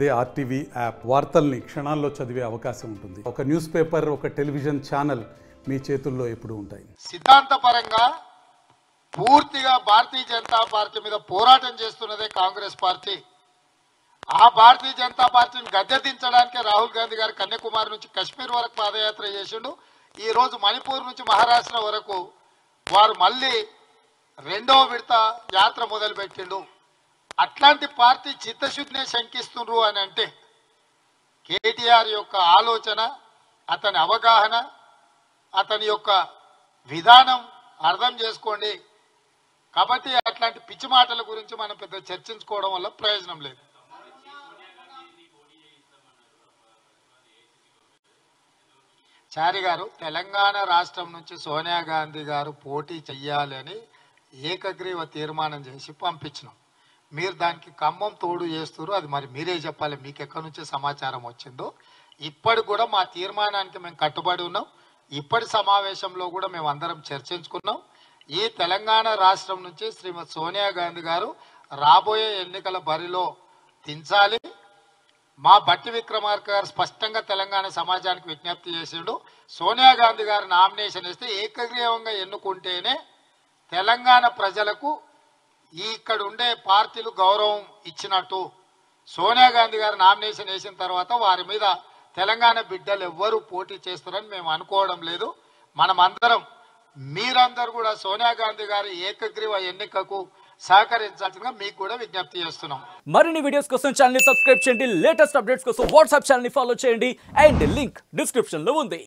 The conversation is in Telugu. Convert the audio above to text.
అదే ఆర్టీవీ యాప్ వార్తల్ని క్షణాల్లో చదివే అవకాశం ఉంటుంది. ఒక న్యూస్ పేపర్, ఒక టెలివిజన్ ఛానల్ మీ చేతుల్లో ఎప్పుడూ ఉంటాయి. సిద్ధాంతపరంగా పూర్తిగా భారతీయ జనతా పార్టీ మీద పోరాటం చేస్తున్నదే కాంగ్రెస్ పార్టీ. ఆ భారతీయ జనతా పార్టీని గద్దెదించడానికే రాహుల్ గాంధీ గారు కన్యాకుమారి నుంచి కశ్మీర్ వరకు పాదయాత్ర చేసిండు. ఈ రోజు మణిపూర్ నుంచి మహారాష్ట్ర వరకు వారు మళ్ళీ రెండవ విడత యాత్ర మొదలుపెట్టిండు. అట్లాంటి పార్టీ చిత్తశుద్ధినే శంకిస్తుండ్రు అని అంటే కేటీఆర్ యొక్క ఆలోచన, అతని అవగాహన, అతని యొక్క విధానం అర్థం చేసుకోండి. కాబట్టి అట్లాంటి పిచ్చి మాటల గురించి మనం పెద్ద చర్చించుకోవడం వల్ల ప్రయోజనం లేదు. చారి గారు, తెలంగాణ రాష్ట్రం నుంచి సోనియా గాంధీ గారు పోటీ చెయ్యాలని ఏకగ్రీవ తీర్మానం చేసి పంపించినాం. మీరు దానికి ఖమ్మం తోడు చేస్తారు. అది మరి మీరే చెప్పాలి, మీకు ఎక్కడి నుంచి సమాచారం వచ్చిందో. ఇప్పటి కూడా మా తీర్మానానికి మేము కట్టుబడి ఉన్నాం. ఇప్పటి సమావేశంలో కూడా మేము అందరం చర్చించుకున్నాం. ఈ తెలంగాణ రాష్ట్రం నుంచి శ్రీమతి సోనియా గాంధీ గారు రాబోయే ఎన్నికల బరిలో దించాలి. మా బట్టి విక్రమార్క గారు స్పష్టంగా తెలంగాణ సమాజానికి విజ్ఞప్తి చేసిండు. సోనియా గాంధీ గారు నామినేషన్ ఇస్తే ఏకగ్రీవంగా ఎన్నుకుంటేనే తెలంగాణ ప్రజలకు ఇక్కడ ఉండే పార్టీలు గౌరవం ఇచ్చినట్టు. సోనియా గాంధీ గారు నామినేషన్ వేసిన తర్వాత వారి మీద తెలంగాణ బిడ్డలు ఎవ్వరూ పోటీ చేస్తారని మేము అనుకోవడం లేదు. మనమందరం, మీరందరూ కూడా సోనియా గాంధీ గారి ఏకగ్రీవ ఎన్నికకు సహకరించాల్సిందిగా మీకు కూడా విజ్ఞప్తి చేస్తున్నాం. మరిన్ని వీడియోస్ కోసం ఛానల్ ని సబ్స్క్రైబ్ చేయండి. లేటెస్ట్ అప్డేట్స్ కోసం వాట్సాప్ ఛానల్ ని ఫాలో చేయండి. అండ్ లింక్ డిస్క్రిప్షన్ లో ఉంది.